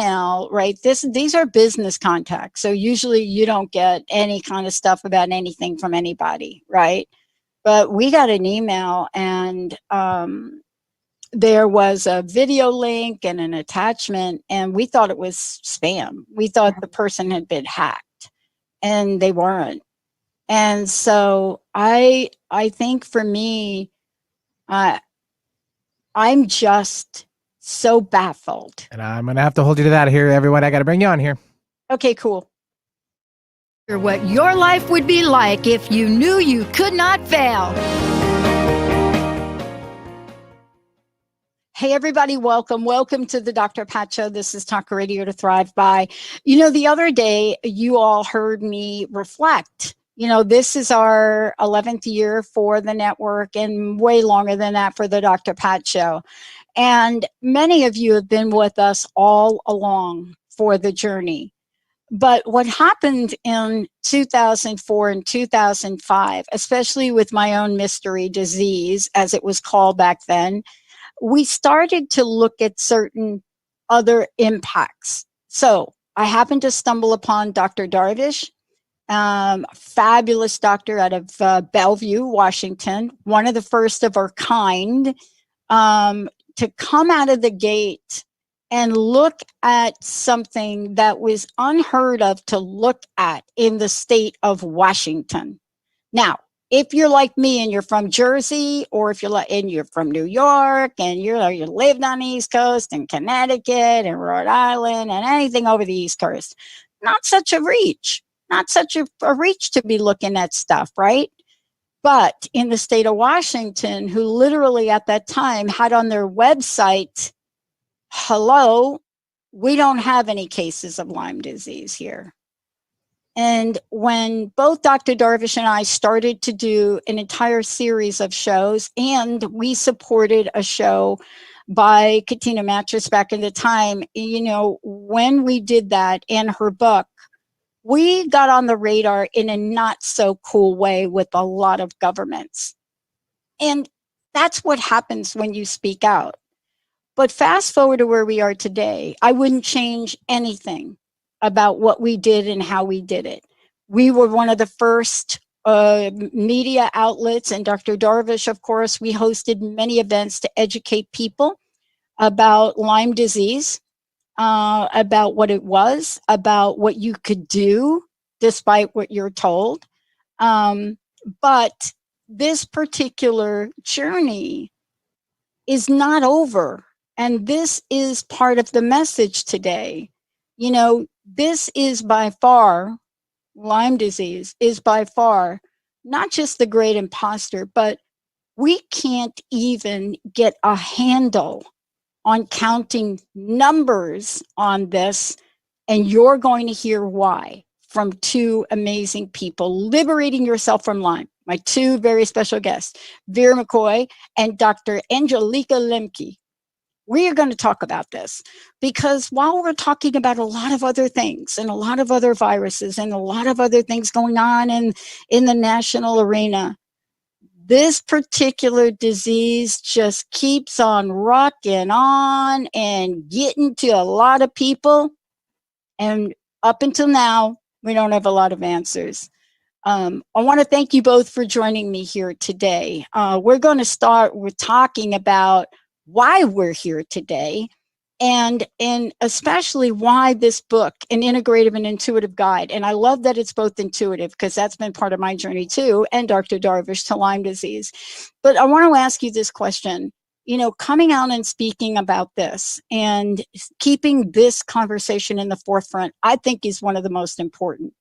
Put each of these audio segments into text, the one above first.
email, right? These are business contacts. So usually you don't get any kind of stuff about anything from anybody, right? But we got an email, and there was a video link and an attachment, and we thought it was spam. We thought the person had been hacked, and they weren't. And so I think for me, I'm just so baffled. And I'm going to have to hold you to that here, everyone. I got to bring you on here. Okay, cool. What your life would be like if you knew you could not fail. Hey, everybody, welcome. Welcome to the Dr. Pat Show. This is Talk Radio to Thrive By. You know, the other day, you all heard me reflect. You know, this is our 11th year for the network and way longer than that for the Dr. Pat Show. And many of you have been with us all along for the journey. But what happened in 2004 and 2005, especially with my own mystery disease, as it was called back then, we started to look at certain other impacts. So I happened to stumble upon Dr. Darvish, fabulous doctor out of Bellevue, Washington, one of the first of our kind, to come out of the gate and look at something that was unheard of to look at in the state of Washington. Now, if you're like me and you're from Jersey, or if you're from New York and you lived on the East Coast and Connecticut and Rhode Island and anything over the East Coast, not such a reach to be looking at stuff, right? But in the state of Washington, who literally at that time had on their website, hello, we don't have any cases of Lyme disease here. And when both Dr. Darvish and I started to do an entire series of shows, and we supported a show by Katina Mattress back in the time, you know, when we did that in her book, we got on the radar in a not so cool way with a lot of governments. And that's what happens when you speak out. But fast forward to where we are today, I wouldn't change anything about what we did and how we did it. We were one of the first media outlets, and Dr. Darvish, of course, we hosted many events to educate people about Lyme disease, about what it was, about what you could do despite what you're told. But this particular journey is not over. And this is part of the message today. You know, this is by far, Lyme disease is by far not just the great imposter, but we can't even get a handle on counting numbers on this. And you're going to hear why from two amazing people. Liberating Yourself from Lyme, my two very special guests, Vir McCoy and Dr. Angelica Lemke. We are going to talk about this because while we're talking about a lot of other things and a lot of other viruses and a lot of other things going on in the national arena, this particular disease just keeps on rocking on and getting to a lot of people. And up until now, we don't have a lot of answers. I want to thank you both for joining me here today. We're going to start with talking about why we're here today, and especially why this book, An Integrative and Intuitive Guide. And I love that it's both intuitive because that's been part of my journey too, and Dr. Darvish to Lyme disease. But I want to ask you this question. You know, coming out and speaking about this and keeping this conversation in the forefront, I think is one of the most important.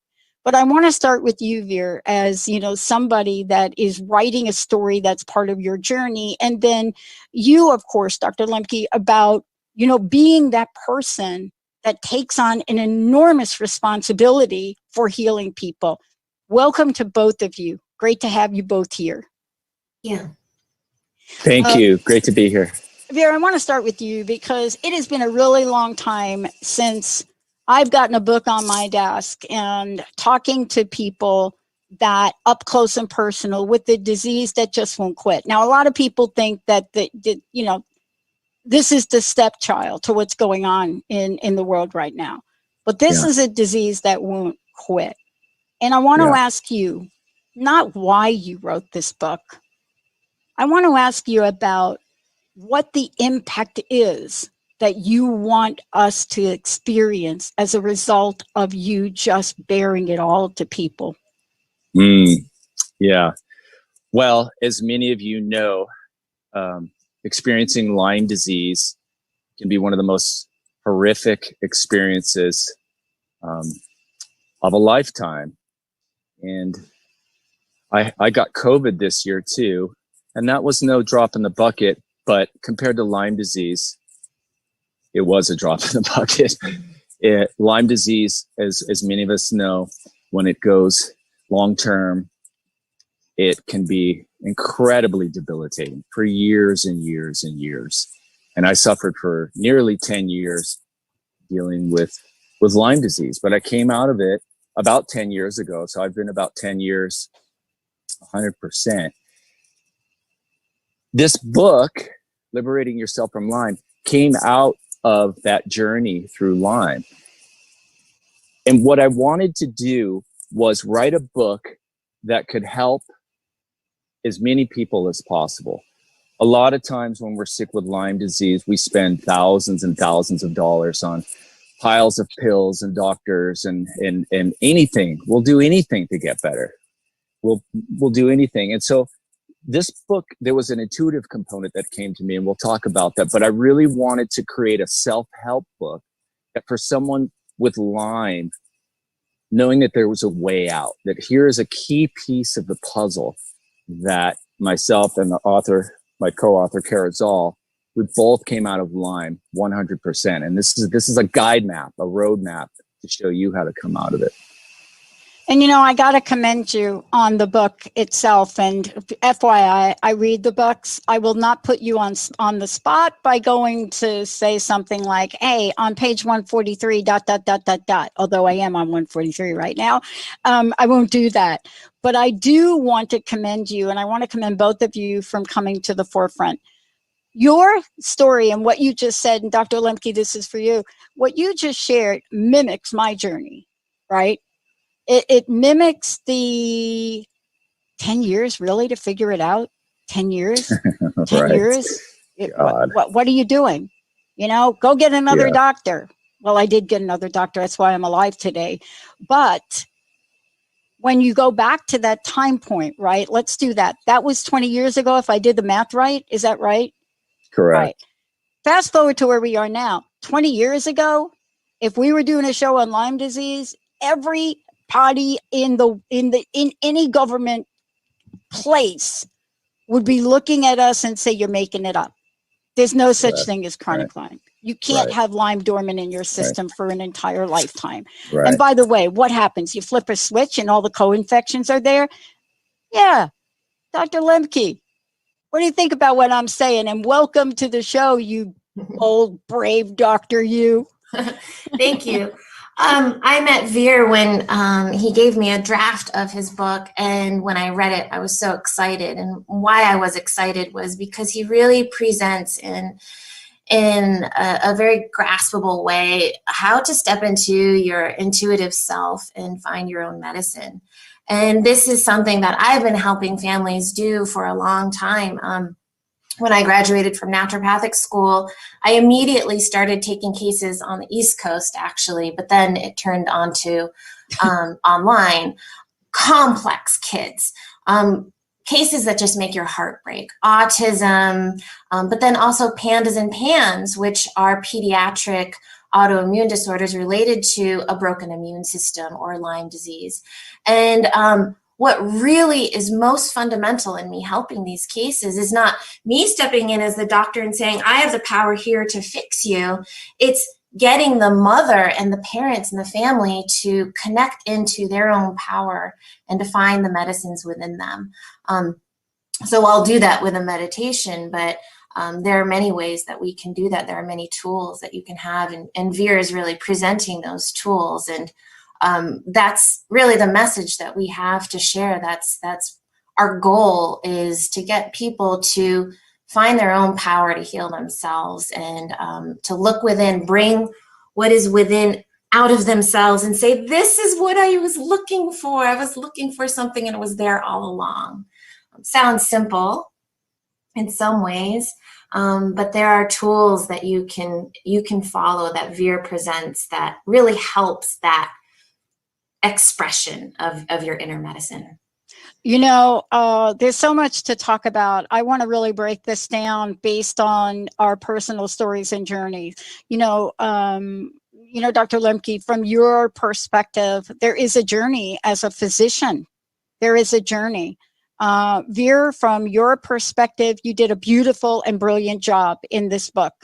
But I want to start with you, Vir, as, you know, somebody that is writing a story that's part of your journey. And then you, of course, Dr. Lemke, about, you know, being that person that takes on an enormous responsibility for healing people. Welcome to both of you. Great to have you both here. Yeah. Thank you. Great to be here. Vir, I want to start with you because it has been a really long time since I've gotten a book on my desk and talking to people that up close and personal with the disease that just won't quit. Now, a lot of people think that you know, this is the stepchild to what's going on in the world right now. But this is a disease that won't quit. And I want to ask you, not why you wrote this book. I want to ask you about what the impact is that you want us to experience as a result of you just bearing it all to people. Yeah. Well, as many of you know, experiencing Lyme disease can be one of the most horrific experiences of a lifetime. And I got COVID this year too, and that was no drop in the bucket, but compared to Lyme disease, it was a drop in the bucket. Lyme disease, as many of us know, when it goes long-term, it can be incredibly debilitating for years and years and years. And I suffered for nearly 10 years dealing with Lyme disease, but I came out of it about 10 years ago. So I've been about 10 years, 100%. This book, Liberating Yourself from Lyme, came out of that journey through Lyme. And what I wanted to do was write a book that could help as many people as possible. A lot of times when we're sick with Lyme disease, we spend thousands and thousands of dollars on piles of pills and doctors and anything. We'll do anything to get better. We'll do anything. And so this book, there was an intuitive component that came to me, and we'll talk about that. But I really wanted to create a self-help book that for someone with Lyme, knowing that there was a way out, that here is a key piece of the puzzle that myself and the author, my co-author, Kara Zoll, we both came out of Lyme 100%. And this is a guide map, a road map to show you how to come out of it. And, you know, I got to commend you on the book itself. And FYI, I read the books. I will not put you on the spot by going to say something like, hey, on page 143, ... Although I am on 143 right now. I won't do that. But I do want to commend you, and I want to commend both of you from coming to the forefront. Your story and what you just said, and Dr. Lemke, this is for you. What you just shared mimics my journey, right? It mimics the 10 years, really, to figure it out. 10 years, 10 Right. years. What are you doing? You know, go get another doctor. Well, I did get another doctor. That's why I'm alive today. But when you go back to that time point, right? Let's do that. That was 20 years ago, if I did the math right. Is that right? Correct. Right. Fast forward to where we are now. 20 years ago, if we were doing a show on Lyme disease, every party in any government place would be looking at us and say, you're making it up. There's no such thing as chronic Lyme. You can't have Lyme dormant in your system for an entire lifetime. Right. And by the way, what happens? You flip a switch and all the co-infections are there? Yeah. Dr. Lemke, what do you think about what I'm saying? And welcome to the show, you old brave doctor, you. Thank you. I met Vir when he gave me a draft of his book, and when I read it, I was so excited. And why I was excited was because he really presents in a very graspable way how to step into your intuitive self and find your own medicine. And this is something that I've been helping families do for a long time. When I graduated from naturopathic school, I immediately started taking cases on the East Coast, actually, but then it turned on to online. Complex kids, cases that just make your heart break, autism, but then also PANDAS and PANS, which are pediatric autoimmune disorders related to a broken immune system or Lyme disease. And what really is most fundamental in me helping these cases is not me stepping in as the doctor and saying, I have the power here to fix you. It's getting the mother and the parents and the family to connect into their own power and to find the medicines within them. So I'll do that with a meditation, but there are many ways that we can do that. There are many tools that you can have, and Vir is really presenting those tools. And that's really the message that we have to share. That's our goal, is to get people to find their own power to heal themselves, and to look within, bring what is within out of themselves and say, this is what I was looking for. I was looking for something and it was there all along. Sounds simple in some ways, but there are tools that you can follow that Vir presents that really helps that expression of your inner medicine. You know, there's so much to talk about. I want to really break this down based on our personal stories and journeys. You know, Dr. Lemke, from your perspective, there is a journey as a physician. There is a journey. Vir, from your perspective, you did a beautiful and brilliant job in this book.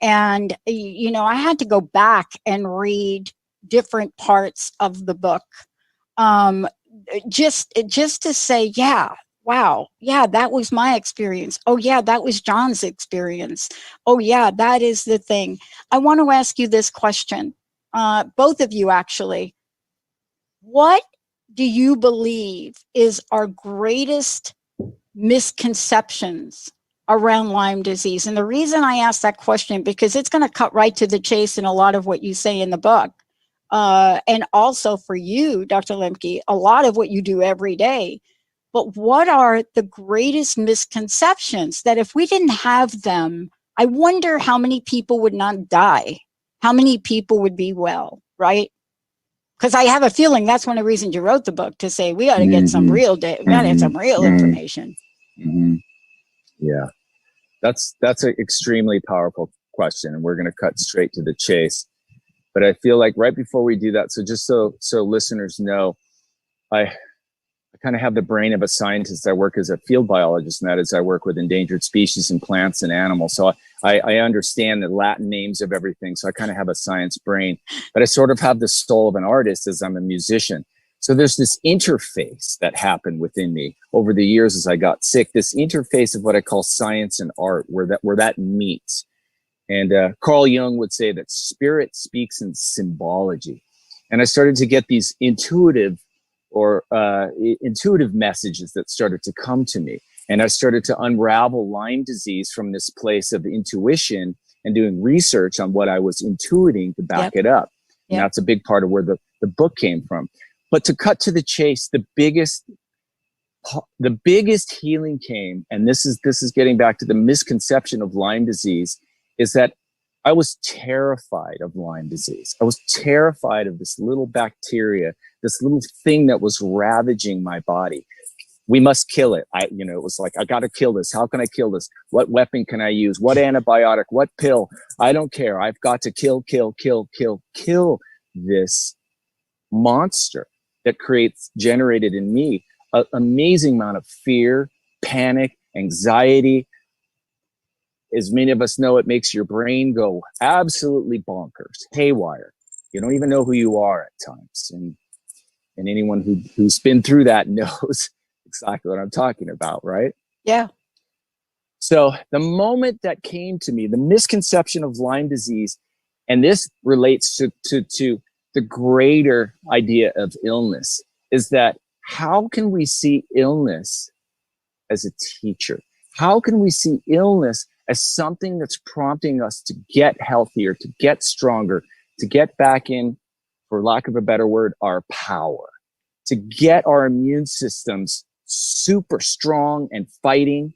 And, you know, I had to go back and read different parts of the book. Just to say, yeah, wow, yeah, that was my experience. Oh, yeah, that was John's experience. Oh, yeah, that is the thing. I want to ask you this question, both of you, actually. What do you believe is our greatest misconceptions around Lyme disease? And the reason I ask that question, because it's going to cut right to the chase in a lot of what you say in the book. And also for you, Dr. Lemke, a lot of what you do every day. But what are the greatest misconceptions that if we didn't have them, I wonder how many people would not die? How many people would be well, right? Because I have a feeling that's one of the reasons you wrote the book, to say we got to get some real we got to get some real information. Yeah, that's an extremely powerful question, and we're going to cut straight to the chase. But I feel like right before we do that, so just so listeners know, I kind of have the brain of a scientist. I work as a field biologist, and that is I work with endangered species and plants and animals. So I understand the Latin names of everything. So I kind of have a science brain, but I sort of have the soul of an artist as I'm a musician. So there's this interface that happened within me over the years as I got sick, this interface of what I call science and art, where that meets. And Carl Jung would say that spirit speaks in symbology. And I started to get these intuitive messages that started to come to me. And I started to unravel Lyme disease from this place of intuition and doing research on what I was intuiting to back it up. And that's a big part of where the book came from. But to cut to the chase, the biggest healing came, and this is getting back to the misconception of Lyme disease, is that I was terrified of Lyme disease. I was terrified of this little bacteria, this little thing that was ravaging my body. We must kill it. It was like, I got to kill this. How can I kill this? What weapon can I use? What antibiotic? What pill? I don't care. I've got to kill this monster that generated in me an amazing amount of fear, panic, anxiety. As many of us know, it makes your brain go absolutely bonkers, haywire. You don't even know who you are at times. And anyone who's been through that knows exactly what I'm talking about, right? Yeah. So the moment that came to me, the misconception of Lyme disease, and this relates to the greater idea of illness, is that how can we see illness as a teacher? How can we see illness as something that's prompting us to get healthier, to get stronger, to get back in, for lack of a better word, our power, to get our immune systems super strong and fighting,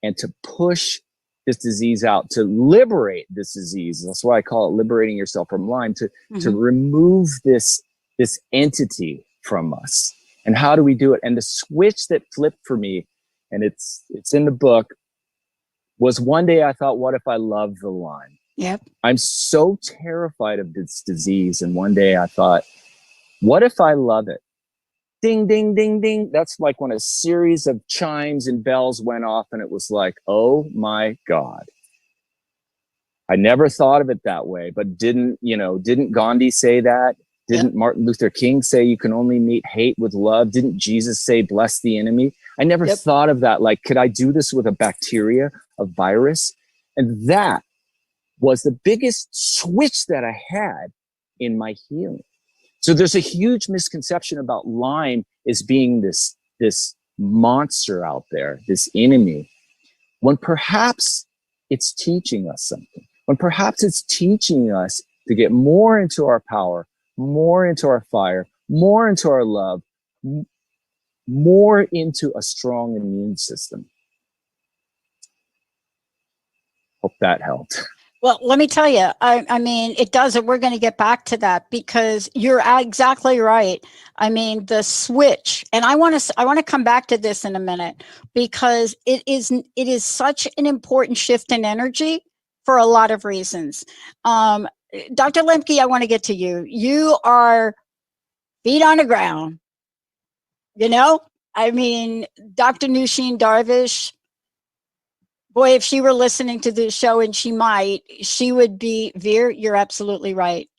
and to push this disease out, to liberate this disease. That's why I call it liberating yourself from Lyme, to remove this entity from us. And how do we do it? And the switch that flipped for me, and it's in the book, was one day I thought, what if I love the Lyme? Yep. I'm so terrified of this disease. And one day I thought, what if I love it? Ding, ding, ding, ding. That's like when a series of chimes and bells went off, and it was like, oh my God. I never thought of it that way, but didn't Gandhi say that? Didn't Martin Luther King say you can only meet hate with love? Didn't Jesus say, bless the enemy? I never thought of that. Like, could I do this with a bacteria, a virus? And that was the biggest switch that I had in my healing. So there's a huge misconception about Lyme as being this monster out there, this enemy. when perhaps it's teaching us something, when perhaps it's teaching us to get more into our power, more into our fire, more into our love, more into a strong immune system. Hope that helped. Well, let me tell you, I mean, it does, and we're going to get back to that because you're exactly right. I mean, the switch, and I want to come back to this in a minute because it is such an important shift in energy for a lot of reasons. Dr. Lemke, I want to get to you. You are feet on the ground, you know? I mean, Dr. Nushin Darvish, boy, if she were listening to this show, and she might, she would be, Vir, you're absolutely right.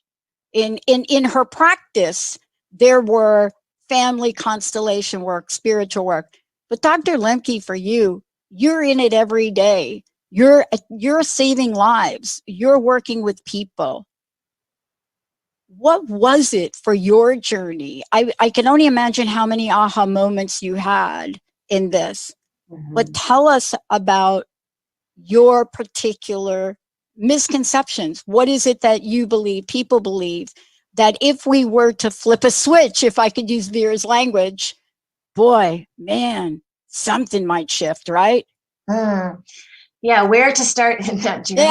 In her practice, there were family constellation work, spiritual work. But Dr. Lemke, for you, you're in it every day. You're saving lives. You're working with people. What was it for your journey? I can only imagine how many aha moments you had in this. Mm-hmm. But tell us about your particular misconceptions. What is it that you believe, people believe, that if we were to flip a switch, if I could use Vir's language, boy, man, something might shift, right? Yeah, where to start in that journey?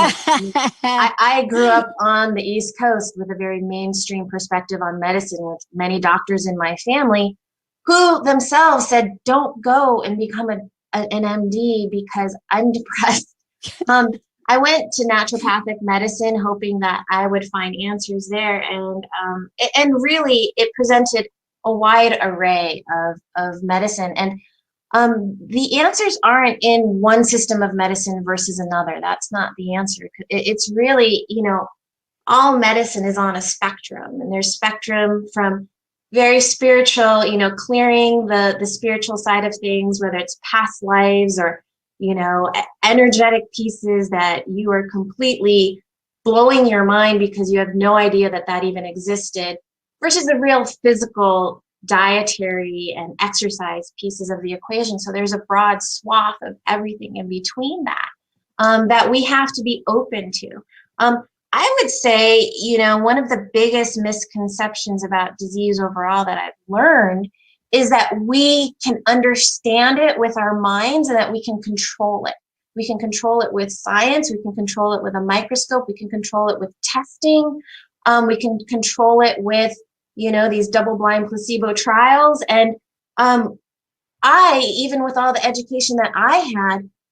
I grew up on the East Coast with a very mainstream perspective on medicine, with many doctors in my family who themselves said, don't go and become an MD because I'm depressed. I went to naturopathic medicine hoping that I would find answers there, and really it presented a wide array of medicine, and the answers aren't in one system of medicine versus another. That's not the answer. It's really, all medicine is on a spectrum, and there's spectrum from very spiritual, clearing the spiritual side of things, whether it's past lives or energetic pieces that you are completely blowing your mind because you have no idea that even existed, versus the real physical, dietary and exercise pieces of the equation. So there's a broad swath of everything in between that we have to be open to. I would say, one of the biggest misconceptions about disease overall that I've learned is that we can understand it with our minds and that we can control it. We can control it with science. We can control it with a microscope. We can control it with testing. We can control it with, these double-blind placebo trials. And I, even with all the education that I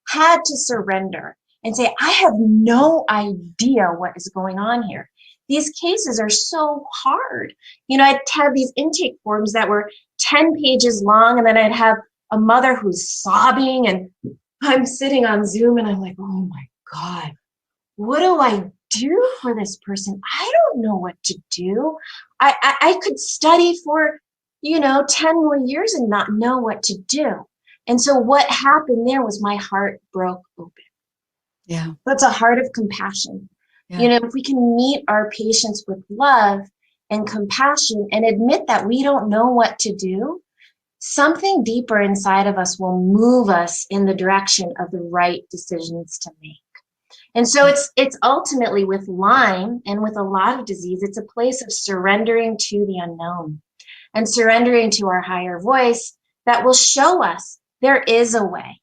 had to surrender and say, I have no idea what is going on here. These cases are so hard. I'd have these intake forms that were 10 pages long, and then I'd have a mother who's sobbing, and I'm sitting on Zoom and I'm like, oh my God, what do I do for this person? I don't know what to do. I could study for, 10 more years and not know what to do. And so what happened there was my heart broke open. Yeah. That's a heart of compassion. Yeah. If we can meet our patients with love and compassion and admit that we don't know what to do, something deeper inside of us will move us in the direction of the right decisions to make. And so it's ultimately with Lyme and with a lot of disease, it's a place of surrendering to the unknown and surrendering to our higher voice that will show us there is a way.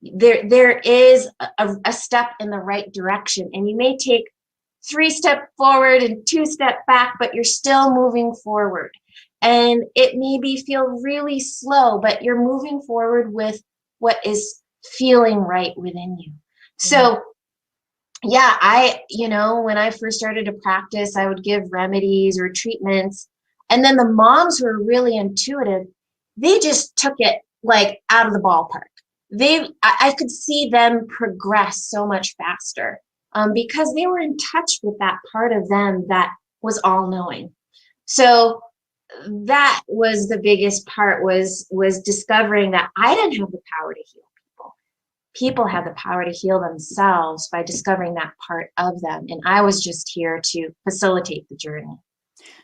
There is a step in the right direction, and you may take 3 steps forward and 2 steps back, but you're still moving forward. And it maybe feel really slow, but you're moving forward with what is feeling right within you. Mm-hmm. So yeah, when I first started to practice, I would give remedies or treatments. And then the moms who are really intuitive, they just took it like out of the ballpark. I could see them progress so much faster because they were in touch with that part of them that was all knowing. So that was the biggest part, was discovering that I didn't have the power to heal people. People have the power to heal themselves by discovering that part of them. And I was just here to facilitate the journey.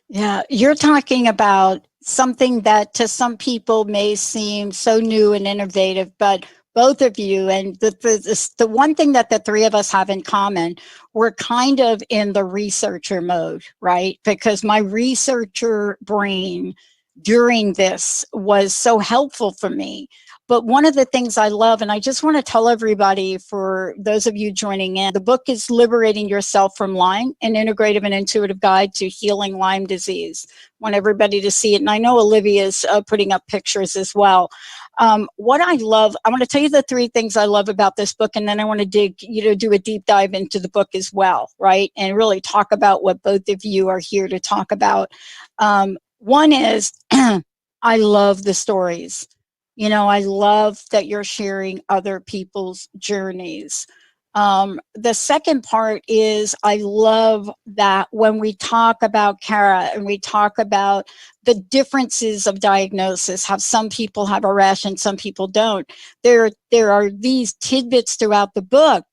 Yeah, you're talking about something that to some people may seem so new and innovative, but both of you. And the one thing that the three of us have in common, we're kind of in the researcher mode, right? Because my researcher brain during this was so helpful for me. But one of the things I love, and I just want to tell everybody, for those of you joining in, the book is Liberating Yourself from Lyme, an integrative and intuitive guide to healing Lyme disease. I want everybody to see it. And I know Olivia's putting up pictures as well. What I love, I want to tell you the three things I love about this book, and then I want to do a deep dive into the book as well, right? And really talk about what both of you are here to talk about. One is, I love the stories. You know, I love that you're sharing other people's journeys. The second part is, I love that when we talk about Kara and we talk about the differences of diagnosis, how some people have a rash and some people don't, there are these tidbits throughout the book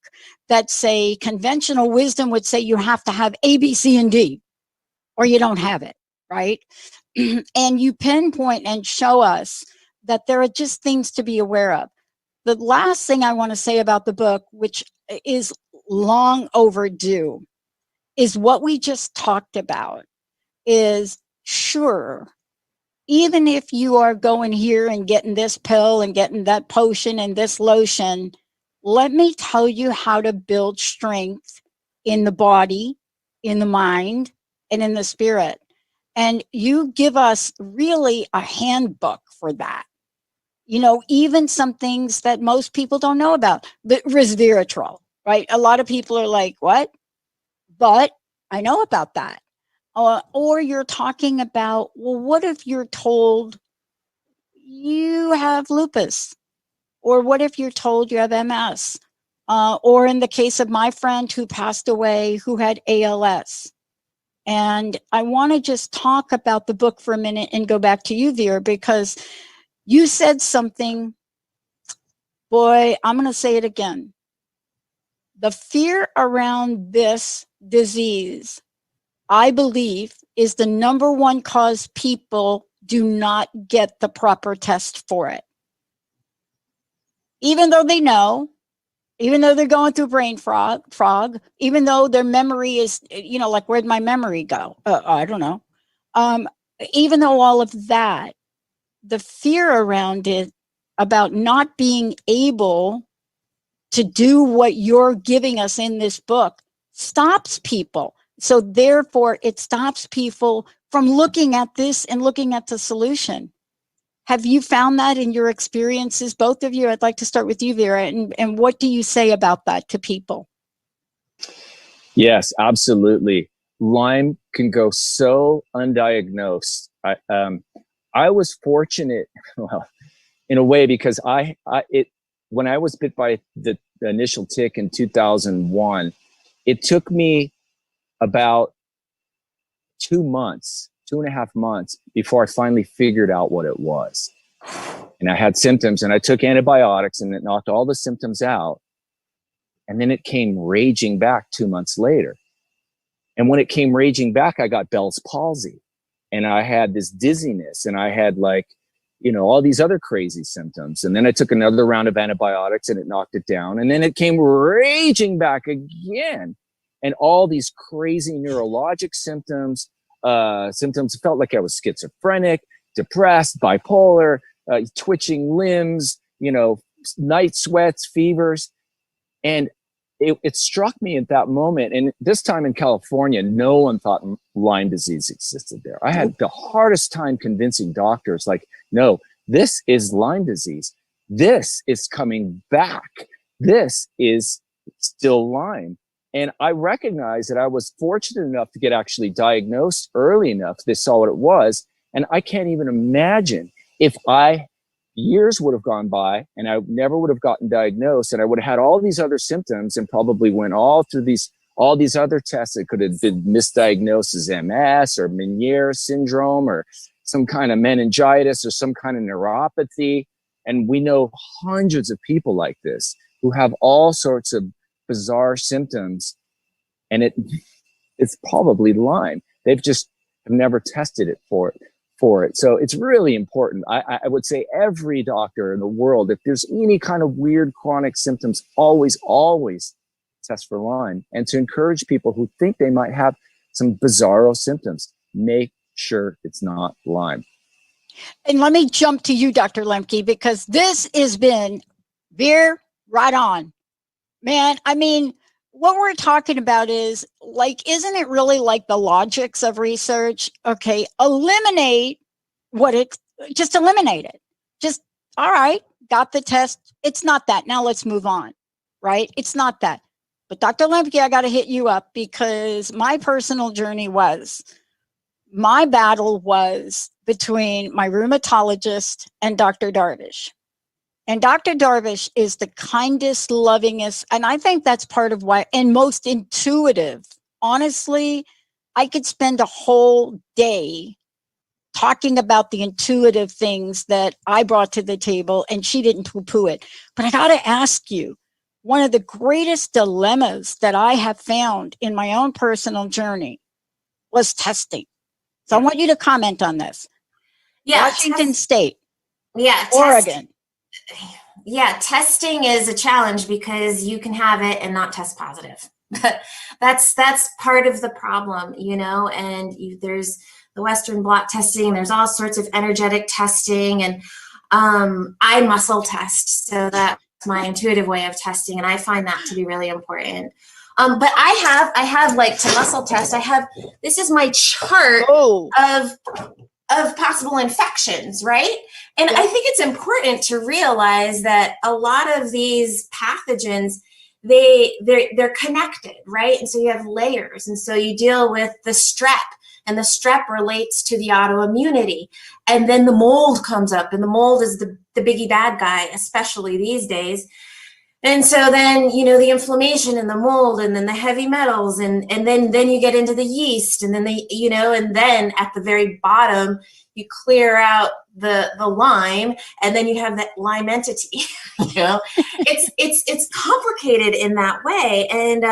that say conventional wisdom would say you have to have A, B, C, and D, or you don't have it, right? And you pinpoint and show us that there are just things to be aware of. The last thing I want to say about the book, which is long overdue, is what we just talked about. Is, sure, even if you are going here and getting this pill and getting that potion and this lotion, let me tell you how to build strength in the body, in the mind, and in the spirit. And you give us really a handbook for that. You know, even some things that most people don't know about, the resveratrol, right? A lot of people are like, what? But I know about that. Or you're talking about, well, what if you're told you have lupus? Or what if you're told you have MS? Or in the case of my friend who passed away, who had ALS. And I want to just talk about the book for a minute and go back to you, Vir, because you said something, boy, I'm going to say it again. The fear around this disease, I believe, is the number one cause people do not get the proper test for it. Even though they know, even though they're going through brain fog, even though their memory is, you know, like, where'd my memory go? I don't know. Even though all of that, the fear around it about not being able to do what you're giving us in this book stops people. So therefore, it stops people from looking at this and looking at the solution. Have you found that in your experiences, both of you? I'd like to start with you, Vir, and what do you say about that to people? Yes, absolutely. Lyme can go so undiagnosed. I was fortunate, well, in a way, because when I was bit by the initial tick in 2001, it took me about 2 months, 2.5 months before I finally figured out what it was. And I had symptoms, and I took antibiotics, and it knocked all the symptoms out. And then it came raging back 2 months later. And when it came raging back, I got Bell's palsy, and I had this dizziness, and I had, like, you know, all these other crazy symptoms. And then I took another round of antibiotics, and it knocked it down. And then it came raging back again. And all these crazy neurologic symptoms, felt like I was schizophrenic, depressed, bipolar, twitching limbs, you know, night sweats, fevers. And it struck me at that moment. And this time in California, no one thought Lyme disease existed there. I had the hardest time convincing doctors, like, no, this is Lyme disease. This is coming back. This is still Lyme. And I recognized that I was fortunate enough to get actually diagnosed early enough. They saw what it was. And I can't even imagine if years would have gone by and I never would have gotten diagnosed, and I would have had all these other symptoms and probably went all through all these other tests that could have been misdiagnosed as MS or Meniere syndrome or some kind of meningitis or some kind of neuropathy. And we know hundreds of people like this who have all sorts of bizarre symptoms, and it's probably Lyme. They've just never tested it for for it. So it's really important. I would say every doctor in the world, if there's any kind of weird chronic symptoms, always test for Lyme. And to encourage people who think they might have some bizarro symptoms, make sure it's not Lyme. And let me jump to you, Dr. Lemke, because this has been Vir right on. Man, I mean, what we're talking about is like, isn't it really like the logics of research? Okay, eliminate just eliminate it. Just, all right, got the test. It's not that. Now let's move on, right? It's not that. But Dr. Lemke, I got to hit you up because my personal journey my battle was between my rheumatologist and Dr. Darvish. And Dr. Darvish is the kindest, lovingest, and I think that's part of why, and most intuitive. Honestly, I could spend a whole day talking about the intuitive things that I brought to the table, and she didn't poo-poo it. But I got to ask you, one of the greatest dilemmas that I have found in my own personal journey was testing. So I want you to comment on this. Yeah, Washington State. Yeah, Oregon. Yeah, testing is a challenge because you can have it and not test positive. that's part of the problem, you know, and there's the Western blot testing, there's all sorts of energetic testing, and I muscle test, so that's my intuitive way of testing, and I find that to be really important. But I have like to muscle test, this is my chart of possible infections, right? And I think it's important to realize that a lot of these pathogens, they're connected, right? And so you have layers, and so you deal with the strep, and the strep relates to the autoimmunity, and then the mold comes up, and the mold is the biggie bad guy, especially these days. And so then, you know, the inflammation and the mold, and then the heavy metals, and then you get into the yeast, and then and then at the very bottom, you clear out the Lyme, and then you have that Lyme entity. You know, it's complicated in that way. And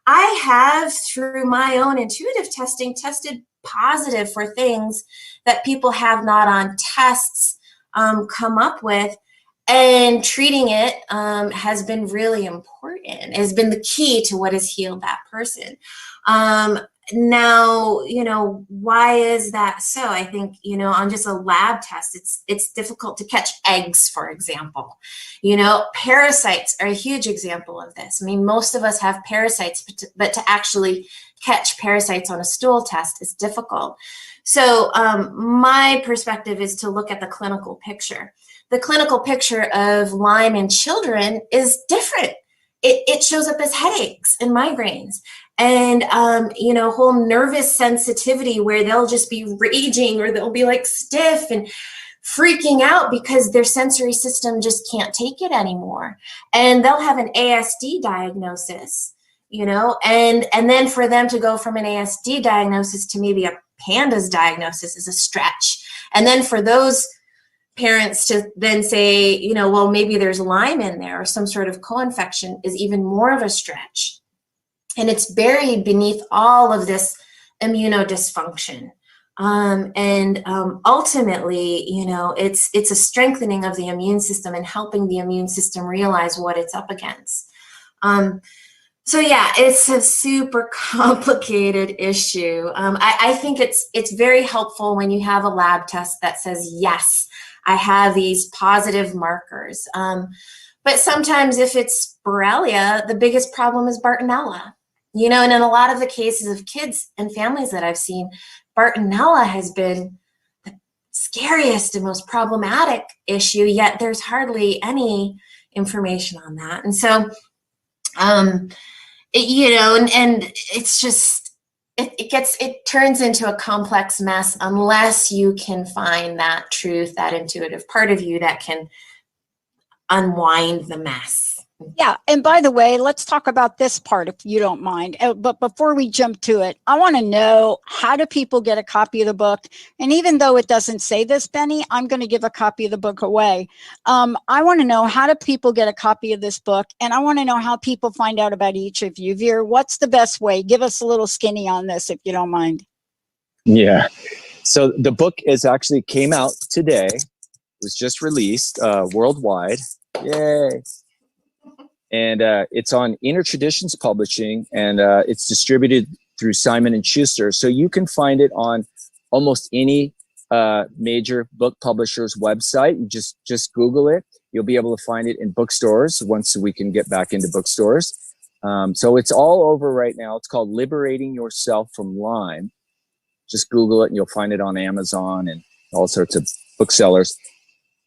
I have, through my own intuitive testing, tested positive for things that people have not on tests come up with. And treating it has been really important, has been the key to what has healed that person. Now, you know, why is that so? I think, you know, on just a lab test, it's difficult to catch eggs, for example. You know, parasites are a huge example of this. I mean, most of us have parasites, but to actually catch parasites on a stool test is difficult. So my perspective is to look at the clinical picture. The clinical picture of Lyme in children is different. It shows up as headaches and migraines, and you know, whole nervous sensitivity where they'll just be raging, or they'll be like stiff and freaking out because their sensory system just can't take it anymore. And they'll have an ASD diagnosis, you know, and then for them to go from an ASD diagnosis to maybe a PANDAS diagnosis is a stretch. And then for those parents to then say, you know, well, maybe there's Lyme in there or some sort of co-infection is even more of a stretch. And it's buried beneath all of this immunodysfunction. And ultimately, you know, it's a strengthening of the immune system and helping the immune system realize what it's up against. So yeah, it's a super complicated issue. I think it's very helpful when you have a lab test that says, yes, I have these positive markers. But sometimes if it's Borrelia, the biggest problem is Bartonella. You know, and in a lot of the cases of kids and families that I've seen, Bartonella has been the scariest and most problematic issue, yet there's hardly any information on that. And so, you know, and it's just, it turns into a complex mess unless you can find that truth, that intuitive part of you that can unwind the mess. Yeah. And by the way, let's talk about this part, if you don't mind. But before we jump to it, I want to know, how do people get a copy of the book? And even though it doesn't say this, Benny, I'm going to give a copy of the book away. I want to know, how do people get a copy of this book? And I want to know how people find out about each of you. Vir, what's the best way? Give us a little skinny on this, if you don't mind. Yeah. So the book is actually came out today. It was just released worldwide. Yay. And it's on Inner Traditions Publishing, and it's distributed through Simon & Schuster. So you can find it on almost any major book publisher's website. You just Google it. You'll be able to find it in bookstores once we can get back into bookstores. So it's all over right now. It's called Liberating Yourself from Lyme. Just Google it and you'll find it on Amazon and all sorts of booksellers.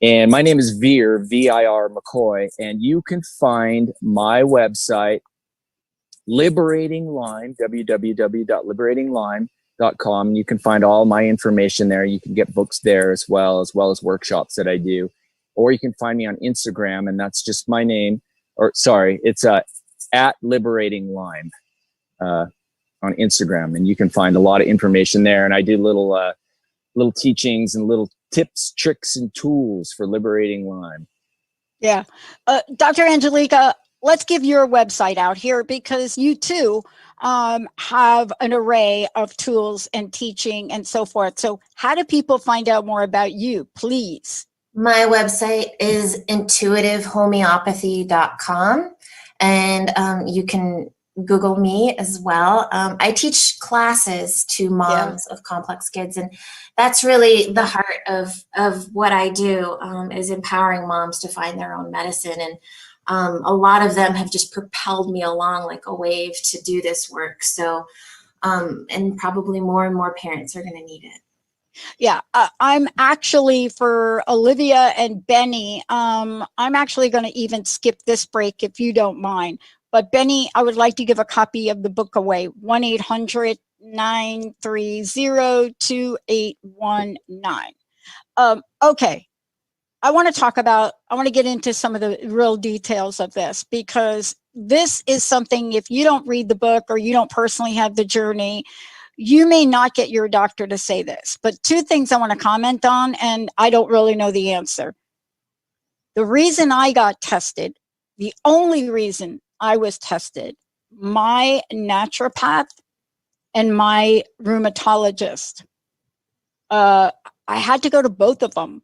And my name is Vir, V-I-R McCoy, and you can find my website, Liberating Lyme, www.liberatinglyme.com. You can find all my information there. You can get books there as well as workshops that I do. Or you can find me on Instagram, and that's just my name. Or sorry, it's at Liberating Lyme on Instagram, and you can find a lot of information there. And I do little teachings and little tips, tricks, and tools for liberating Lyme. Yeah. Dr. Angelica, let's give your website out here, because you too have an array of tools and teaching and so forth. So how do people find out more about you, please? My website is intuitivehomeopathy.com, and you can Google me as well. I teach classes to moms of complex kids, and that's really the heart of what I do, is empowering moms to find their own medicine. And a lot of them have just propelled me along like a wave to do this work. So, and probably more and more parents are going to need it. Yeah, I'm actually, for Olivia and Benny, I'm actually going to even skip this break if you don't mind. But Benny, I would like to give a copy of the book away, 1-800-930-2819. Okay, I want to get into some of the real details of this, because this is something, if you don't read the book or you don't personally have the journey, you may not get your doctor to say this. But two things I want to comment on, and I don't really know the answer. The reason I got tested, the only reason I was tested, my naturopath and my rheumatologist, I had to go to both of them,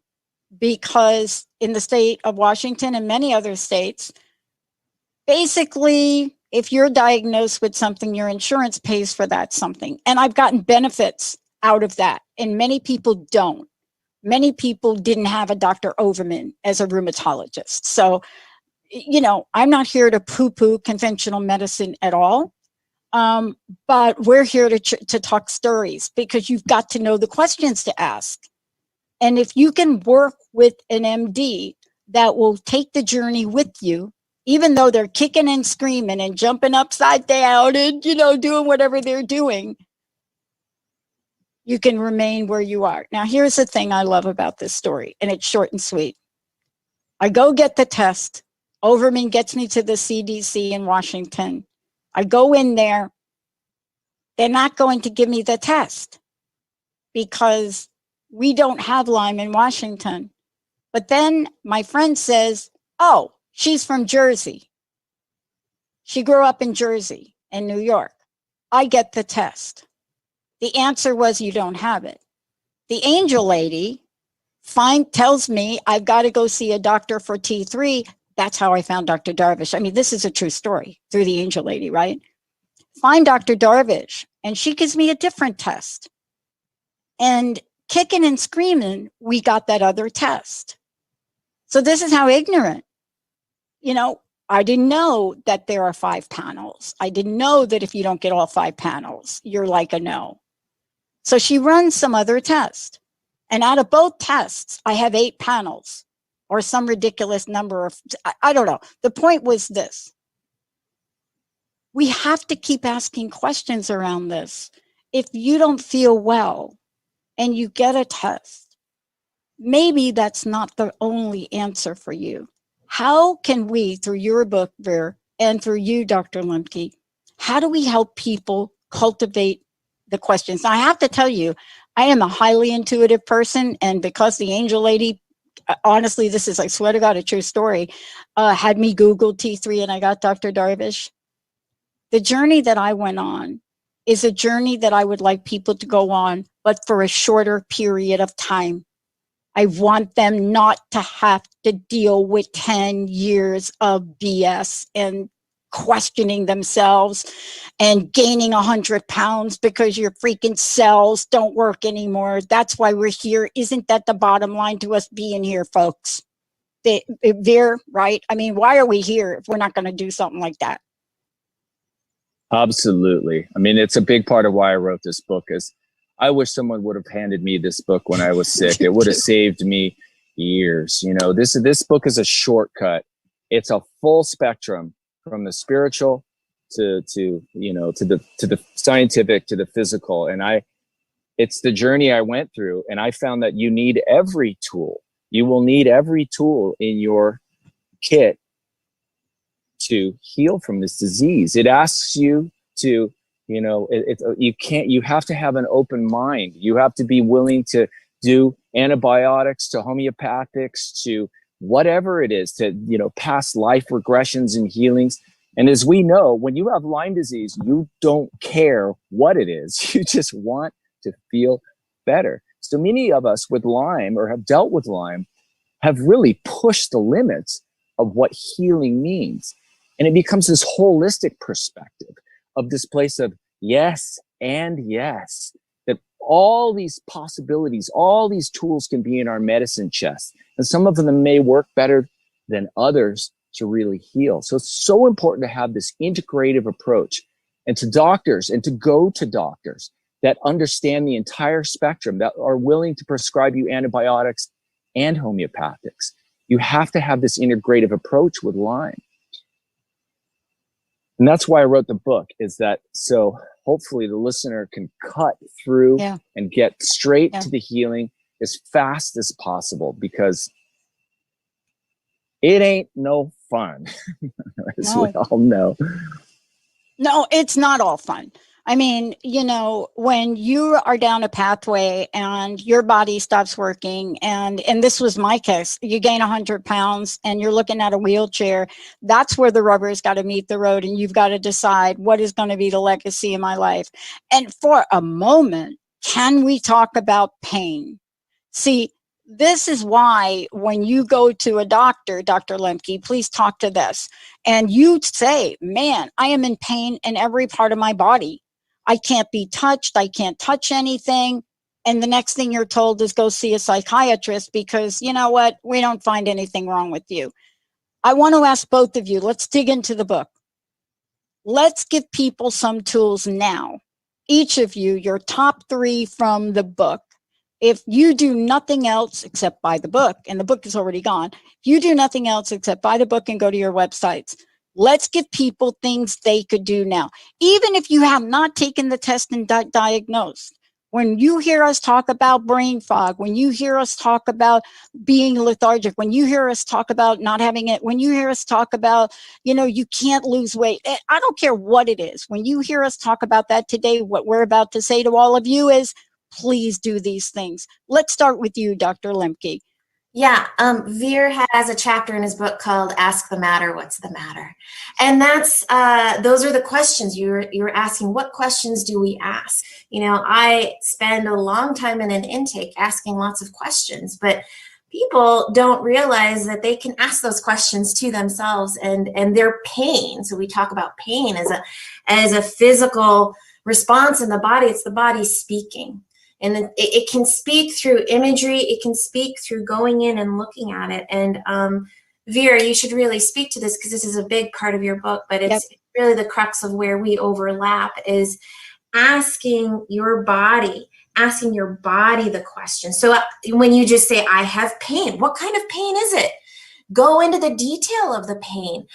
because in the state of Washington and many other states, basically, if you're diagnosed with something, your insurance pays for that something. And I've gotten benefits out of that, and many people don't. Many people didn't have a Dr. Overman as a rheumatologist. So, you know, I'm not here to poo-poo conventional medicine at all, but we're here to talk stories, because you've got to know the questions to ask. And if you can work with an MD that will take the journey with you, even though they're kicking and screaming and jumping upside down and, you know, doing whatever they're doing, you can remain where you are. Now, here's the thing I love about this story, and it's short and sweet. I go get the test. Overman gets me to the CDC in Washington. I go in there. They're not going to give me the test because we don't have Lyme in Washington. But then my friend says, oh, she's from Jersey. She grew up in Jersey and New York. I get the test. The answer was, you don't have it. The angel lady tells me I've got to go see a doctor for T3. That's how I found Dr. Darvish. I mean, this is a true story, through the angel lady, right? Find Dr. Darvish, and she gives me a different test. And kicking and screaming, we got that other test. So this is how ignorant. You know, I didn't know that there are 5 panels. I didn't know that if you don't get all 5 panels, you're like a no. So she runs some other test. And out of both tests, I have 8 panels, or some ridiculous number of, I don't know. The point was this. We have to keep asking questions around this. If you don't feel well and you get a test, maybe that's not the only answer for you. How can we, through your book, Vir, and through you, Dr. Lemke, how do we help people cultivate the questions? Now, I have to tell you, I am a highly intuitive person, and because the angel lady, honestly, this is, I swear to God, a true story, had me Google T3 and I got Dr. Darvish. The journey that I went on is a journey that I would like people to go on, but for a shorter period of time. I want them not to have to deal with 10 years of BS and questioning themselves and gaining 100 pounds because your freaking cells don't work anymore. That's why we're here. Isn't that the bottom line to us being here, folks? Vir, right? I mean, why are we here if we're not going to do something like that? Absolutely. I mean, it's a big part of why I wrote this book. Is I wish someone would have handed me this book when I was sick. It would have saved me years. You know, this book is a shortcut. It's a full spectrum from the spiritual to the scientific to the physical. And it's the journey I went through, and I found that you need every tool. You will need every tool in your kit to heal from this disease. It asks you to, you have to have an open mind. You have to be willing to do antibiotics to homeopathics to whatever it is, to, past life regressions and healings. And as we know, when you have Lyme disease, you don't care what it is. You just want to feel better. So many of us with Lyme or have dealt with Lyme have really pushed the limits of what healing means. And it becomes this holistic perspective of this place of yes and yes, that all these possibilities, all these tools can be in our medicine chest. And some of them may work better than others to really heal. So it's so important to have this integrative approach, and to doctors, and to go to doctors that understand the entire spectrum, that are willing to prescribe you antibiotics and homeopathics. You have to have this integrative approach with Lyme. And that's why I wrote the book, is that so hopefully the listener can cut through and get straight to the healing as fast as possible, because it ain't no fun, as we all know. No, it's not all fun. I mean, when you are down a pathway and your body stops working, and this was my case, you gain 100 pounds and you're looking at a wheelchair, that's where the rubber's got to meet the road, and you've got to decide what is going to be the legacy of my life. And for a moment, can we talk about pain? See, this is why when you go to a doctor, Dr. Lemke, please talk to this, and you say, man, I am in pain in every part of my body. I can't be touched. I can't touch anything. And the next thing you're told is go see a psychiatrist, because you know what? We don't find anything wrong with you. I want to ask both of you, let's dig into the book. Let's give people some tools now. Each of you, your top 3 from the book. If you do nothing else except buy the book, and the book is already gone, if you do nothing else except buy the book and go to your websites, let's give people things they could do now. Even if you have not taken the test and diagnosed, when you hear us talk about brain fog, when you hear us talk about being lethargic, when you hear us talk about not having it, when you hear us talk about, you can't lose weight, I don't care what it is. When you hear us talk about that today, what we're about to say to all of you is, please do these things. Let's start with you, Dr. Lemke. Yeah, Vir has a chapter in his book called "Ask the Matter, What's the Matter?" And that's those are the questions you're asking. What questions do we ask? I spend a long time in an intake asking lots of questions, but people don't realize that they can ask those questions to themselves and their pain. So we talk about pain as a physical response in the body. It's the body speaking. And it can speak through imagery. It can speak through going in and looking at it. And Vir, you should really speak to this, because this is a big part of your book, but it's really the crux of where we overlap, is asking your body the question. So when you just say, I have pain, what kind of pain is it? Go into the detail of the pain.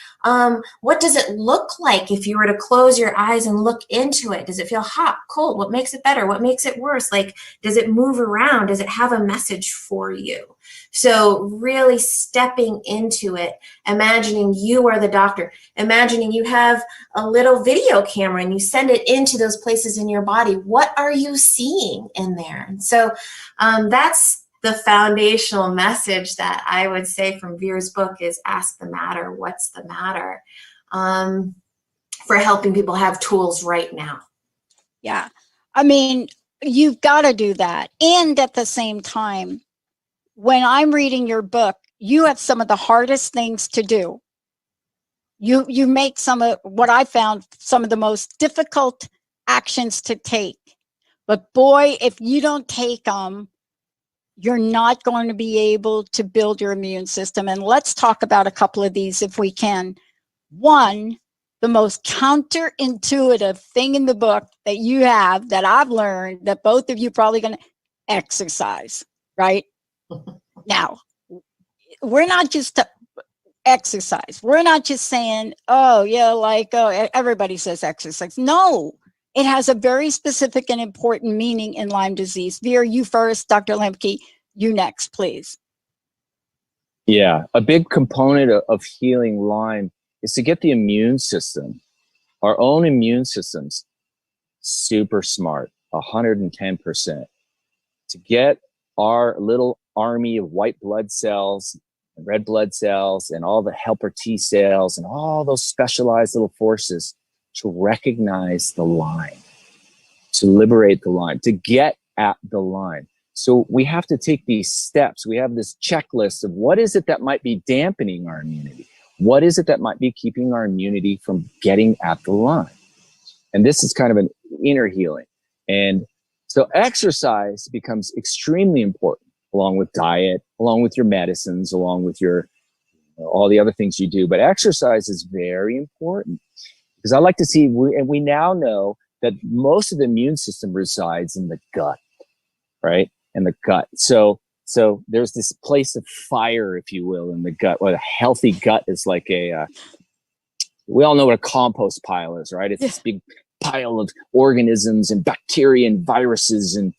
What does it look like if you were to close your eyes and look into it? Does it feel hot, cold? What makes it better? What makes it worse? Like, does it move around? Does it have a message for you? So really stepping into it, imagining you are the doctor, imagining you have a little video camera and you send it into those places in your body. What are you seeing in there? And so that's the foundational message that I would say from Vir's book, is ask the matter, what's the matter, for helping people have tools right now. Yeah. I mean, you've got to do that. And at the same time, when I'm reading your book, you have some of the hardest things to do. You make some of what I found some of the most difficult actions to take. But boy, if you don't take them, you're not going to be able to build your immune system. And let's talk about a couple of these if we can. One, the most counterintuitive thing in the book that you have that I've learned that both of you probably going to exercise, right? Now, we're not just exercise. We're not just saying, oh, yeah, like, oh, everybody says exercise. No, it has a very specific and important meaning in Lyme disease. Vir, you first, Dr. Lemke, you next, please. Yeah, a big component of healing Lyme is to get the immune system, our own immune systems, super smart, 110%. To get our little army of white blood cells, and red blood cells, and all the helper T cells, and all those specialized little forces to recognize the Lyme, to liberate the Lyme, to get at the Lyme. So we have to take these steps. We have this checklist of what is it that might be dampening our immunity? What is it that might be keeping our immunity from getting at the Lyme? And this is kind of an inner healing. And so exercise becomes extremely important, along with diet, along with your medicines, along with your all the other things you do. But exercise is very important because I like to see, and we now know that most of the immune system resides in the gut, right? In the gut. So there's this place of fire, if you will, in the gut. Well, a healthy gut is like we all know what a compost pile is, right? It's this big pile of organisms and bacteria and viruses, and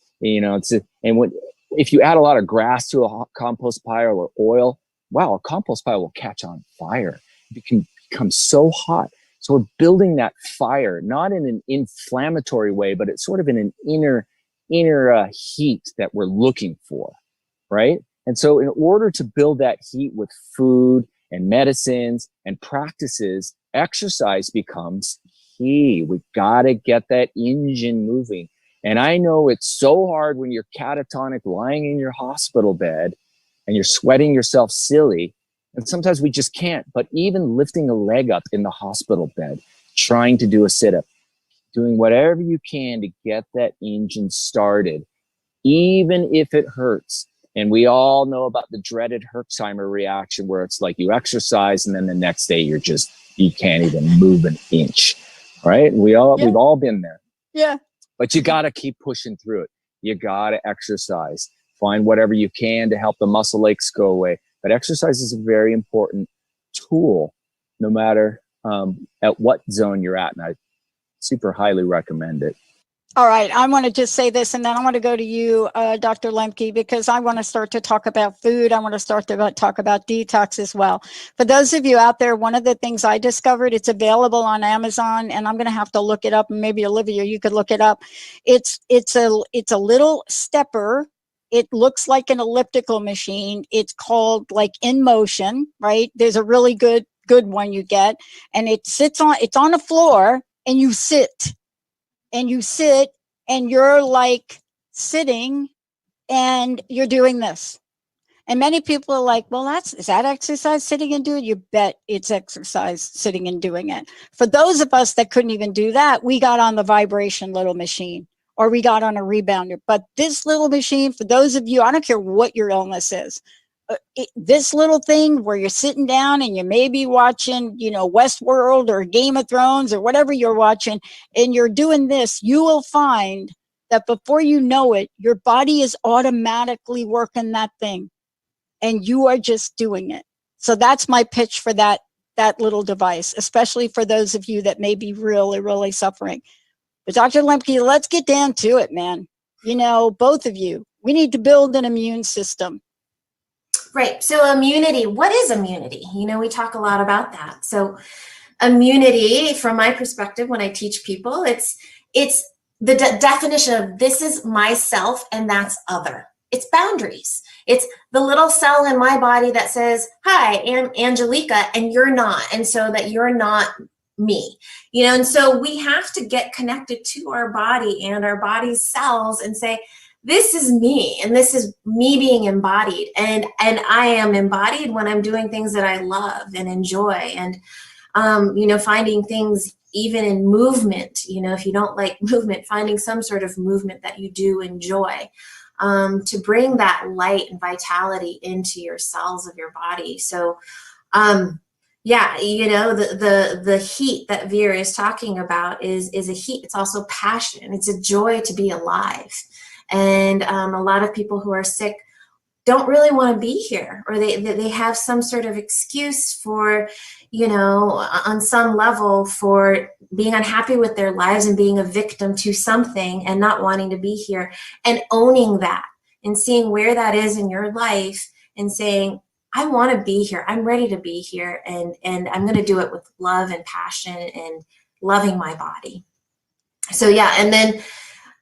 if you add a lot of grass to a compost pile or oil, wow, a compost pile will catch on fire. It can become so hot. So we're building that fire, not in an inflammatory way, but it's sort of in an inner heat that we're looking for, right? And so in order to build that heat with food and medicines and practices, exercise becomes key. We've got to get that engine moving. And I know it's so hard when you're catatonic lying in your hospital bed and you're sweating yourself silly. And sometimes we just can't. But even lifting a leg up in the hospital bed, trying to do a sit-up, doing whatever you can to get that engine started, even if it hurts. And we all know about the dreaded Herxheimer reaction, where it's like you exercise and then the next day you can't even move an inch, right? We've all been there. Yeah. But you got to keep pushing through it. You got to exercise. Find whatever you can to help the muscle aches go away. But exercise is a very important tool, no matter at what zone you're at. And I super highly recommend it. All right. I want to just say this, and then I want to go to you, Dr. Lemke, because I want to start to talk about food. I want to start to talk about detox as well. For those of you out there, one of the things I discovered, it's available on Amazon, and I'm going to have to look it up. And maybe Olivia, you could look it up. It's a little stepper. It looks like an elliptical machine. It's called like In Motion, right? There's a really good one you get, and it's on the floor, and you sit. And you're like sitting and you're doing this. And many people are like, well, is that exercise, sitting and doing it? You bet it's exercise, sitting and doing it. For those of us that couldn't even do that, we got on the vibration little machine, or we got on a rebounder. But this little machine, for those of you, I don't care what your illness is, this little thing where you're sitting down and you may be watching, Westworld or Game of Thrones or whatever you're watching, and you're doing this, you will find that before you know it, your body is automatically working that thing and you are just doing it. So that's my pitch for that little device, especially for those of you that may be really, really suffering. But Dr. Lemke, let's get down to it, man. Both of you, we need to build an immune system. Right. So immunity, what is immunity? We talk a lot about that. So immunity, from my perspective, when I teach people, it's the definition of this is myself and that's other. It's boundaries. It's the little cell in my body that says, hi, I'm Angelica, and you're not. And so that you're not me, you know, and so we have to get connected to our body and our body's cells and say, this is me, and this is me being embodied, and I am embodied when I'm doing things that I love and enjoy, and you know, finding things even in movement, you know, if you don't like movement, finding some sort of movement that you do enjoy, to bring that light and vitality into your cells of your body. So yeah, you know, the heat that Vir is talking about is a heat. It's also passion. It's a joy to be alive. And a lot of people who are sick don't really want to be here, or they have some sort of excuse for, you know, on some level, for being unhappy with their lives and being a victim to something and not wanting to be here, and owning that and seeing where that is in your life and saying, I want to be here. I'm ready to be here. And I'm going to do it with love and passion and loving my body. So yeah. And then,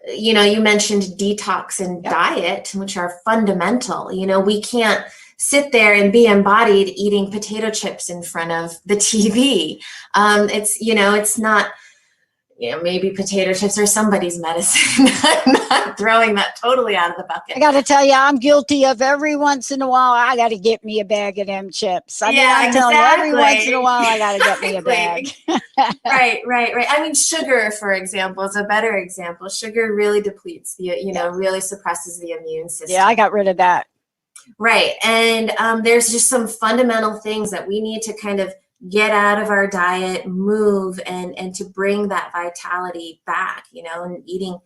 you know, you mentioned detox and diet, which are fundamental. You know, we can't sit there and be embodied eating potato chips in front of the TV. It's, you know, it's not, you know, maybe potato chips are somebody's medicine. I'm not throwing that totally out of the bucket. I got to tell you, I'm guilty of every once in a while, I got to get me a bag of them chips. I mean, I'm telling you, every once in a while, I got to get me a bag. Right. I mean, sugar, for example, is a better example. Sugar really depletes the, you know, really suppresses the immune system. Yeah, I got rid of that. Right. And there's just some fundamental things that we need to kind of get out of our diet, move, and to bring that vitality back, you know, and eating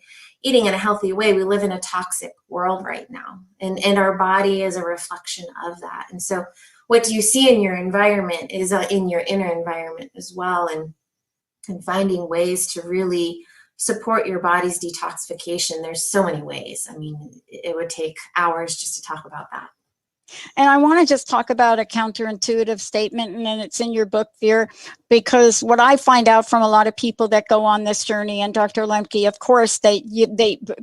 in a healthy way. We live in a toxic world right now, and our body is a reflection of that. And so what you see in your environment is in your inner environment as well, and finding ways to really support your body's detoxification. There's so many ways. I mean, it would take hours just to talk about that. And I want to just talk about a counterintuitive statement, and then it's in your book, Vir, because what I find out from a lot of people that go on this journey, and Dr. Lemke, of course, they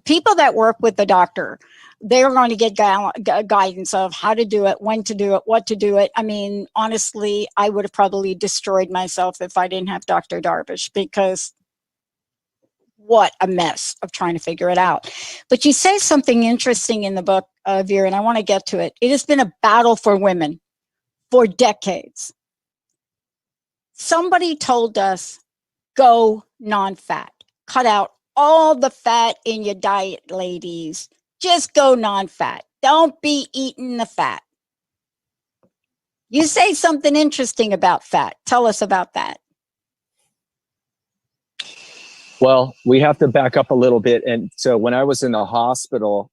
people that work with the doctor, they're going to get guidance of how to do it, when to do it, what to do it. I mean, honestly, I would have probably destroyed myself if I didn't have Dr. Darvish, because what a mess of trying to figure it out. But you say something interesting in the book, Vir, and I want to get to it. It has been a battle for women for decades. Somebody told us, go non-fat. Cut out all the fat in your diet, ladies. Just go non-fat. Don't be eating the fat. You say something interesting about fat. Tell us about that. Well, we have to back up a little bit. And so when I was in the hospital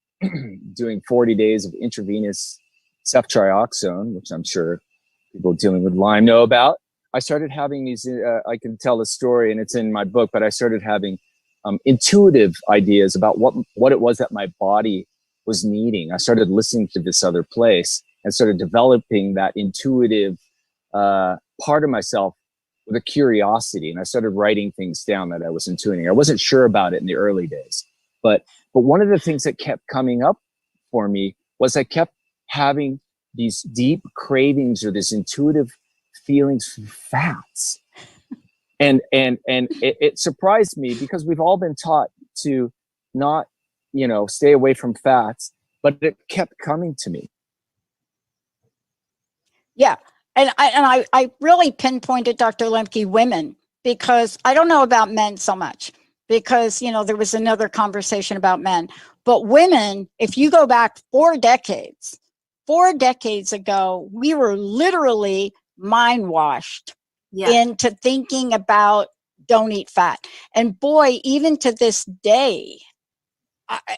doing 40 days of intravenous ceftriaxone, which I'm sure people dealing with Lyme know about, I started having these, I can tell the story and it's in my book, but I started having intuitive ideas about what it was that my body was needing. I started listening to this other place and started developing that intuitive part of myself with a curiosity. And I started writing things down that I was intuiting. I wasn't sure about it in the early days, but one of the things that kept coming up for me was I kept having these deep cravings or this intuitive feelings for fats. And it surprised me, because we've all been taught to not, you know, stay away from fats, but it kept coming to me. Yeah. And I really pinpointed, Dr. Lemke, women, because I don't know about men so much, because, you know, there was another conversation about men. But women, if you go back 4 decades ago, we were literally mind washed into thinking about don't eat fat. And boy, even to this day,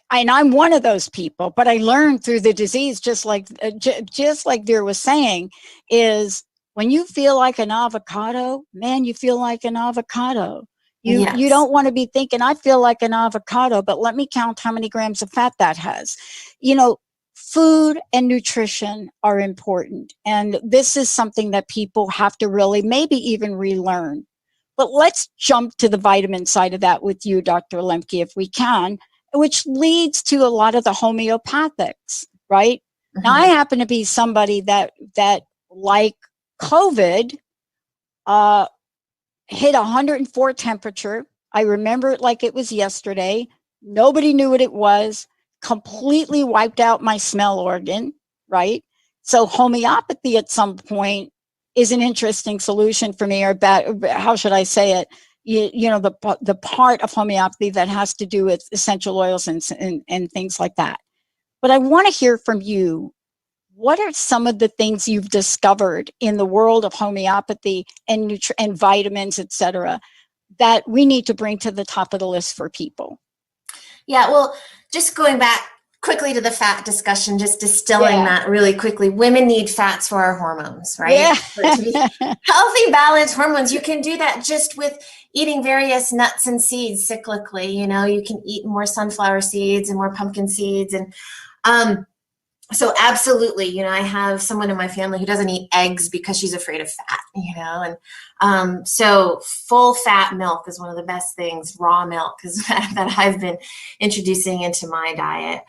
and I'm one of those people, but I learned through the disease, just like Vir was saying, is when you feel like an avocado, man, you feel like an avocado. You don't want to be thinking, I feel like an avocado, but let me count how many grams of fat that has. You know, food and nutrition are important. And this is something that people have to really maybe even relearn. But let's jump to the vitamin side of that with you, Dr. Lemke, if we can, which leads to a lot of the homeopathics, right? Mm-hmm. Now, I happen to be somebody that like COVID, hit 104 temperature. I remember it like it was yesterday. Nobody knew what it was. Completely wiped out my smell organ, right? So homeopathy at some point is an interesting solution for me, or how should I say it? You know, the part of homeopathy that has to do with essential oils and things like that. But I want to hear from you. What are some of the things you've discovered in the world of homeopathy and vitamins, et cetera, that we need to bring to the top of the list for people? Yeah, well, just going back quickly to the fat discussion, just distilling that really quickly. Women need fats for our hormones, right? Yeah. To be healthy, balanced hormones. You can do that just with eating various nuts and seeds cyclically. You know, you can eat more sunflower seeds and more pumpkin seeds. And so absolutely, you know, I have someone in my family who doesn't eat eggs because she's afraid of fat, you know, and so full fat milk is one of the best things. Raw milk is that I've been introducing into my diet.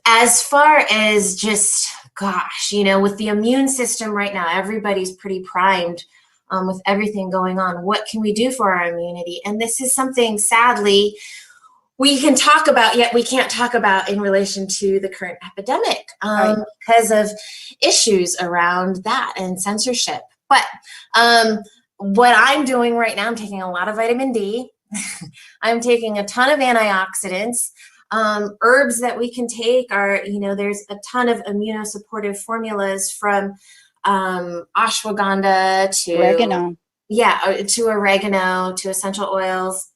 As far as just, gosh, you know, with the immune system right now, everybody's pretty primed with everything going on. What can we do for our immunity? And this is something, sadly, we can talk about, yet we can't talk about in relation to the current epidemic because of issues around that and censorship. But what I'm doing right now, I'm taking a lot of vitamin D. I'm taking a ton of antioxidants. Herbs that we can take are, you know, there's a ton of immunosupportive formulas from ashwagandha to oregano. Yeah, to oregano, to essential oils.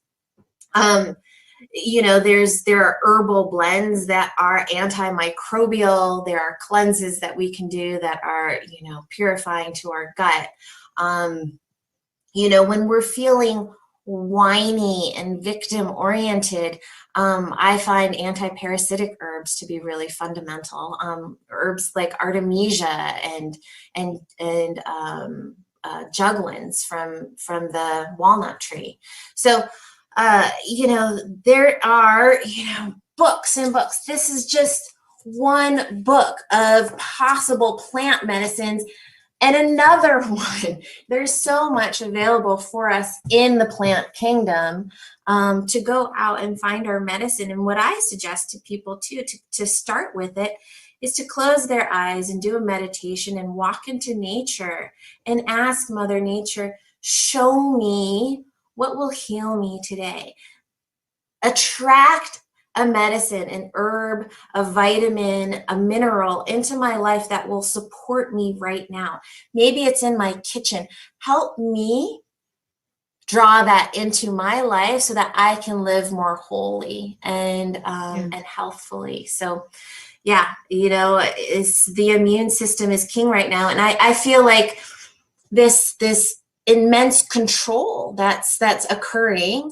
You know, there are herbal blends that are antimicrobial. There are cleanses that we can do that are, you know, purifying to our gut. You know, when we're feeling whiny and victim oriented, I find anti-parasitic herbs to be really fundamental. Herbs like Artemisia and juglans from the walnut tree. So you know, there are, you know, books and books. This is just one book of possible plant medicines and another one. There's so much available for us in the plant kingdom to go out and find our medicine. And what I suggest to people too, to start with it, is to close their eyes and do a meditation and walk into nature and ask Mother Nature, show me what will heal me today. Attract a medicine, an herb, a vitamin, a mineral into my life that will support me right now. Maybe it's in my kitchen. Help me draw that into my life so that I can live more wholly and healthfully. So yeah, you know, the immune system is king right now. And I feel like this immense control that's occurring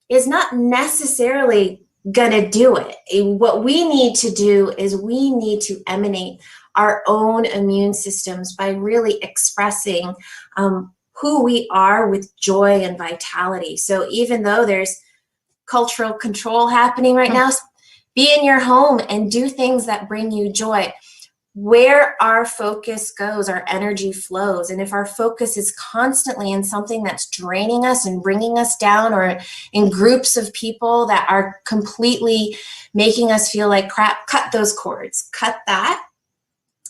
is not necessarily gonna do it. What we need to do is we need to emanate our own immune systems by really expressing who we are with joy and vitality. So even though there's cultural control happening right now, be in your home and do things that bring you joy. Where our focus goes, our energy flows. And if our focus is constantly in something that's draining us and bringing us down, or in groups of people that are completely making us feel like crap, cut those cords, cut that,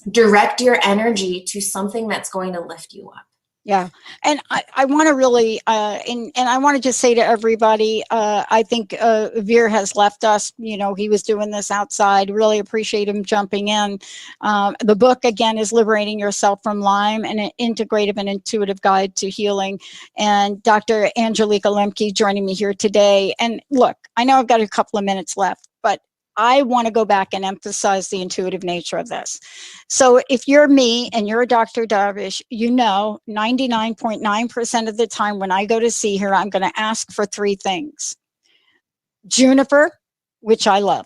direct your energy to something that's going to lift you up. Yeah. And I want to really, and I want to just say to everybody, I think Vir has left us, you know, he was doing this outside. Really appreciate him jumping in. The book, again, is Liberating Yourself from LYME, an integrative and intuitive guide to healing. And Dr. Angelica Lemke joining me here today. And look, I know I've got a couple of minutes left, but I want to go back and emphasize the intuitive nature of this. So if you're me and you're a Dr. Darvish, you know 99.9% of the time when I go to see her, I'm going to ask for three things. Juniper, which I love.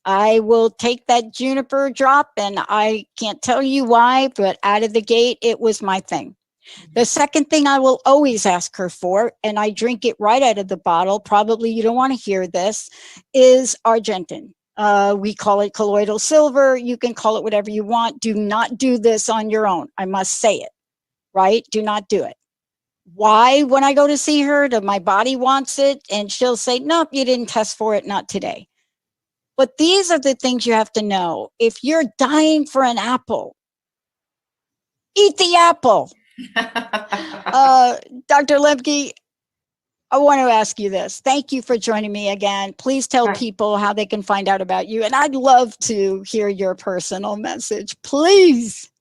I will take that juniper drop, and I can't tell you why, but out of the gate, it was my thing. The second thing I will always ask her for, and I drink it right out of the bottle, probably you don't want to hear this, is Argentin. We call it colloidal silver. You can call it whatever you want. Do not do this on your own. I must say it, right? Do not do it. why when I go to see her, my body wants it, and she'll say, nope, you didn't test for it, not today. But these are the things you have to know. If you're dying for an apple, eat the apple. Dr. Lemke, I want to ask you this. Thank you for joining me again. Please tell people how they can find out about you. And I'd love to hear your personal message. Please.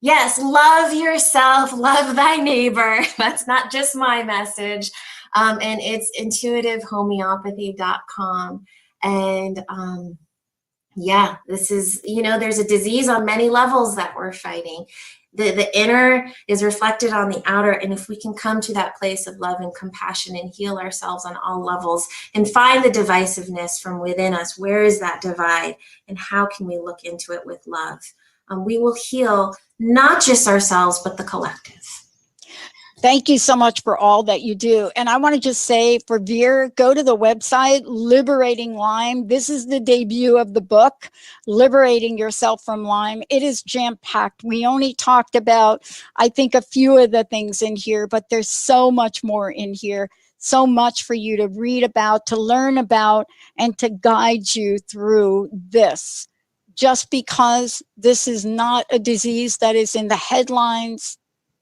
Yes, love yourself, love thy neighbor. That's not just my message. And it's intuitivehomeopathy.com. And yeah, this is, there's a disease on many levels that we're fighting. The inner is reflected on the outer. And if we can come to that place of love and compassion and heal ourselves on all levels and find the divisiveness from within us, where is that divide and how can we look into it with love? We will heal not just ourselves, but the collective. Thank you so much for all that you do. And I want to just say for Vir, go to the website, Liberating LYME. This is the debut of the book, Liberating Yourself from LYME. It is jam-packed. We only talked about, I think, a few of the things in here, but there's so much more in here. So much for you to read about, to learn about, and to guide you through this. Just because this is not a disease that is in the headlines,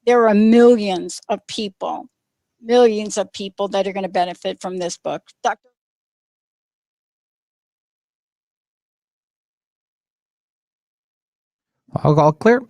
there are millions of people that are going to benefit from this book. Dr. All clear?